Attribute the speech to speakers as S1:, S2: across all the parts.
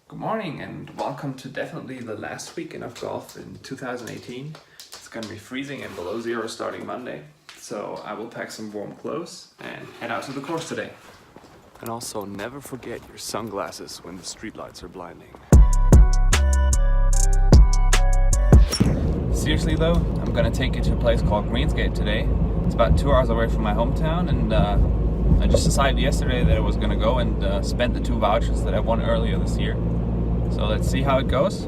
S1: Good morning and welcome to definitely the last weekend of golf in 2018. It's going to be freezing and below zero starting Monday, so I will pack some warm clothes and head out to the course today. And also never forget your sunglasses when the streetlights are blinding. Seriously though, I'm going to take you to a place called Greensgate today. It's about 2 hours away from my hometown, and I just decided yesterday that I was going to go and spend the 2 vouchers that I won earlier this year. So let's see how it goes.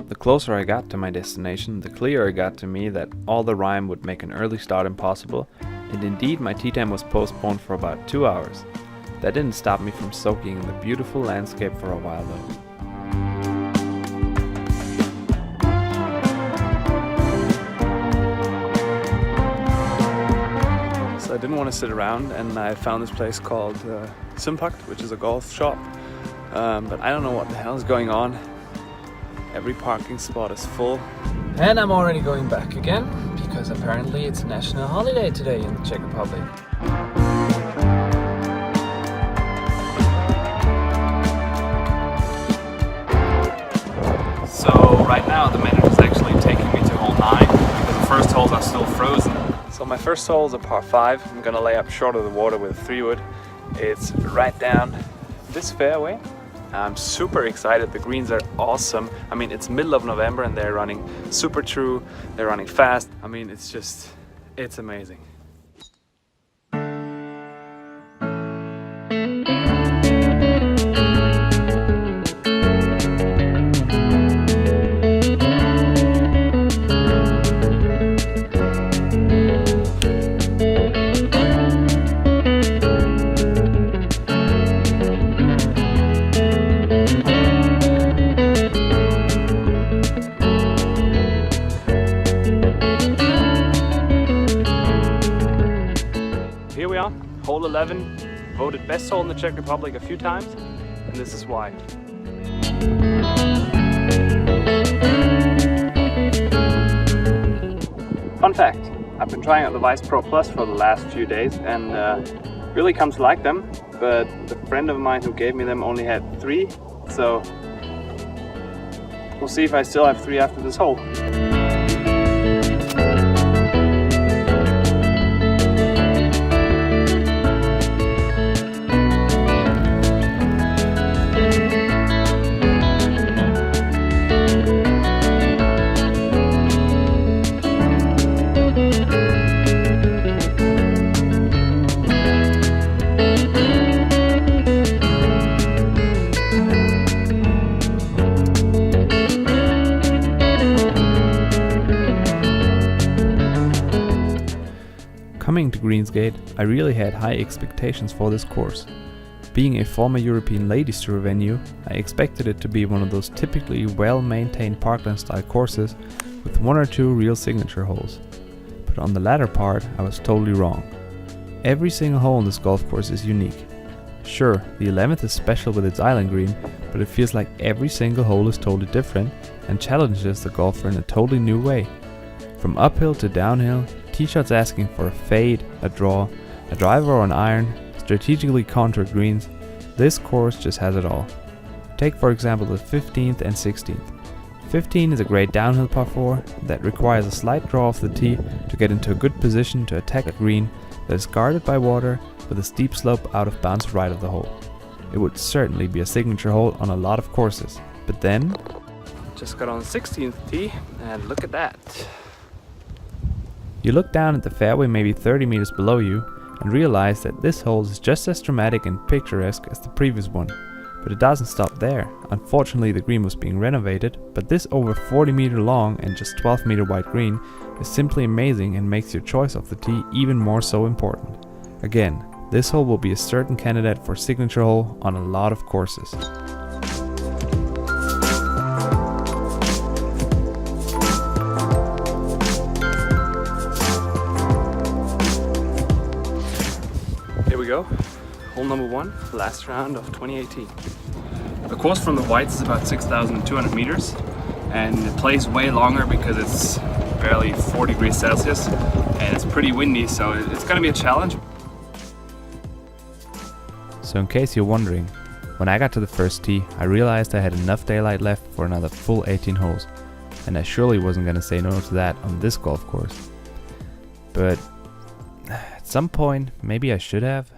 S1: The closer I got to my destination, the clearer it got to me that all the rime would make an early start impossible, and indeed my tee time was postponed for about 2 hours. That didn't stop me from soaking in the beautiful landscape for a while though. I didn't want to sit around, and I found this place called Simpakt, which is a golf shop, but I don't know what the hell is going on. Every parking spot is full, and I'm already going back again because apparently it's a national holiday today in the Czech Republic. So right now the minute is actually taking me to hole 9 because the first holes are still frozen. So my first hole is a par 5. I'm gonna lay up short of the water with a 3-wood. It's right down this fairway. I'm super excited. The greens are awesome. I mean, it's middle of November and they're running super true. They're running fast. I mean, it's amazing. Here we are, hole 11, voted best hole in the Czech Republic a few times, and this is why. Fun fact, I've been trying out the Vice Pro Plus for the last few days and really come to like them, but the friend of mine who gave me them only had 3, so we'll see if I still have 3 after this hole. Coming to Greensgate, I really had high expectations for this course. Being a former European ladies tour venue, I expected it to be one of those typically well-maintained parkland-style courses with 1 or 2 real signature holes. But on the latter part, I was totally wrong. Every single hole in this golf course is unique. Sure, the 11th is special with its island green, but it feels like every single hole is totally different and challenges the golfer in a totally new way. From uphill to downhill, tee shots asking for a fade, a draw, a driver or an iron, strategically contoured greens, this course just has it all. Take for example the 15th and 16th. 15 is a great downhill par 4 that requires a slight draw off the tee to get into a good position to attack a green that is guarded by water with a steep slope out of bounds right of the hole. It would certainly be a signature hole on a lot of courses, but then just got on the 16th tee and look at that. You look down at the fairway maybe 30 meters below you and realize that this hole is just as dramatic and picturesque as the previous one. But it doesn't stop there. Unfortunately the green was being renovated, but this over 40 meter long and just 12 meter wide green is simply amazing and makes your choice of the tee even more so important. Again, this hole will be a certain candidate for signature hole on a lot of courses. Here we go, hole number 1, last round of 2018. The course from the whites is about 6,200 meters and it plays way longer because it's barely 4 degrees Celsius and it's pretty windy, so it's going to be a challenge. So in case you're wondering, when I got to the first tee, I realized I had enough daylight left for another full 18 holes, and I surely wasn't gonna say no to that on this golf course. But at some point, maybe I should have.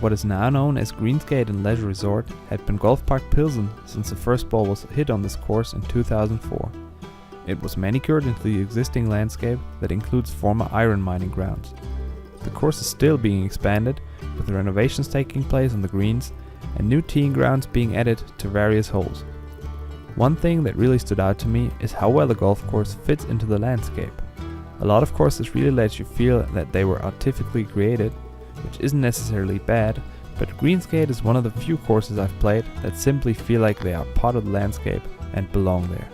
S1: What is now known as Greensgate and Leisure Resort had been Golf Park Pilsen since the first ball was hit on this course in 2004. It was manicured into the existing landscape that includes former iron mining grounds. The course is still being expanded, with renovations taking place on the greens and new teeing grounds being added to various holes. One thing that really stood out to me is how well the golf course fits into the landscape. A lot of courses really let you feel that they were artificially created, which isn't necessarily bad, but Greensgate is one of the few courses I've played that simply feel like they are part of the landscape and belong there.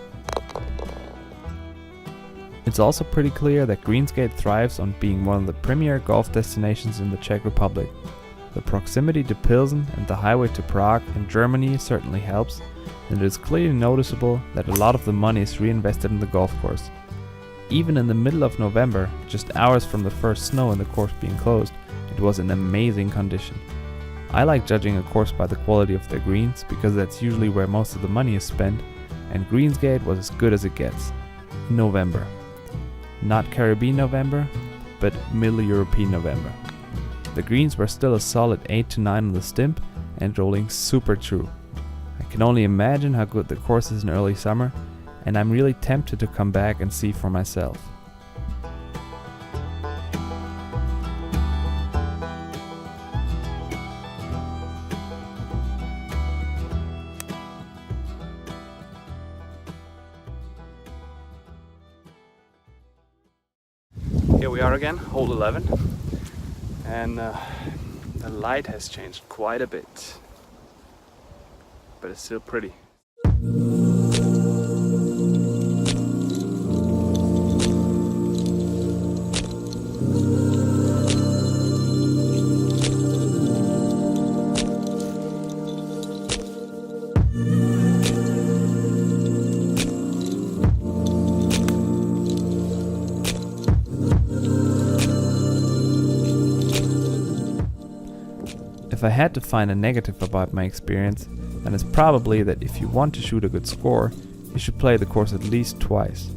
S1: It's also pretty clear that Greensgate thrives on being one of the premier golf destinations in the Czech Republic. The proximity to Pilsen and the highway to Prague in Germany certainly helps, and it is clearly noticeable that a lot of the money is reinvested in the golf course. Even in the middle of November, just hours from the first snow and the course being closed, it was in amazing condition. I like judging a course by the quality of their greens because that's usually where most of the money is spent, and Greensgate was as good as it gets. November. Not Caribbean November, but Middle European November. The greens were still a solid 8 to 9 on the stimp and rolling super true. I can only imagine how good the course is in early summer, and I'm really tempted to come back and see for myself. Here we are again, hole 11, and the light has changed quite a bit, but it's still pretty. If I had to find a negative about my experience, then it's probably that if you want to shoot a good score, you should play the course at least twice.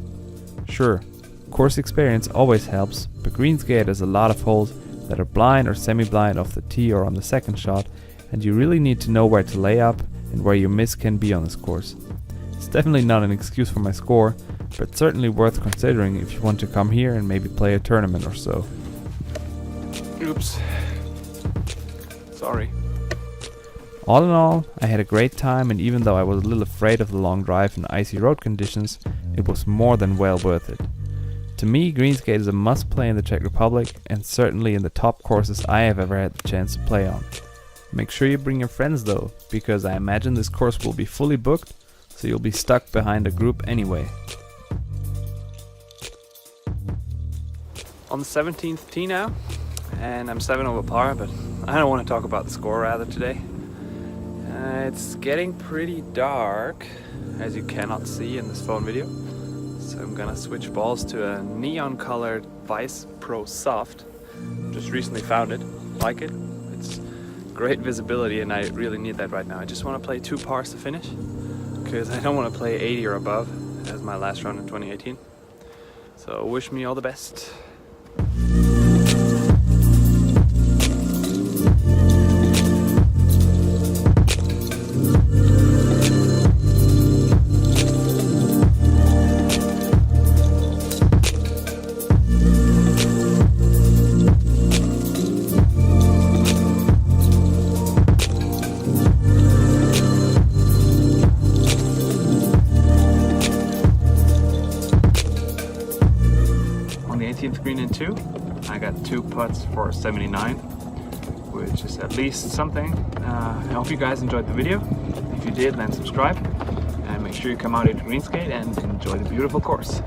S1: Sure, course experience always helps, but Greensgate has a lot of holes that are blind or semi-blind off the tee or on the second shot, and you really need to know where to lay up and where your miss can be on this course. It's definitely not an excuse for my score, but certainly worth considering if you want to come here and maybe play a tournament or so. Oops. Sorry. All in all, I had a great time, and even though I was a little afraid of the long drive and icy road conditions, it was more than well worth it. To me, Greensgate is a must-play in the Czech Republic, and certainly in the top courses I have ever had the chance to play on. Make sure you bring your friends though, because I imagine this course will be fully booked, so you'll be stuck behind a group anyway. On the 17th tee now, and I'm 7 over par, but I don't want to talk about the score rather today. It's getting pretty dark, as you cannot see in this phone video, so I'm gonna switch balls to a neon colored Vice Pro Soft. Just recently found it, like it. It's great visibility and I really need that right now. I just want to play 2 pars to finish. because I don't want to play 80 or above as my last round in 2018. So wish me all the best. On the 18th green in 2, I got 2 putts for 79, which is at least something. I hope you guys enjoyed the video. If you did, then subscribe and make sure you come out here to Greensgate and enjoy the beautiful course.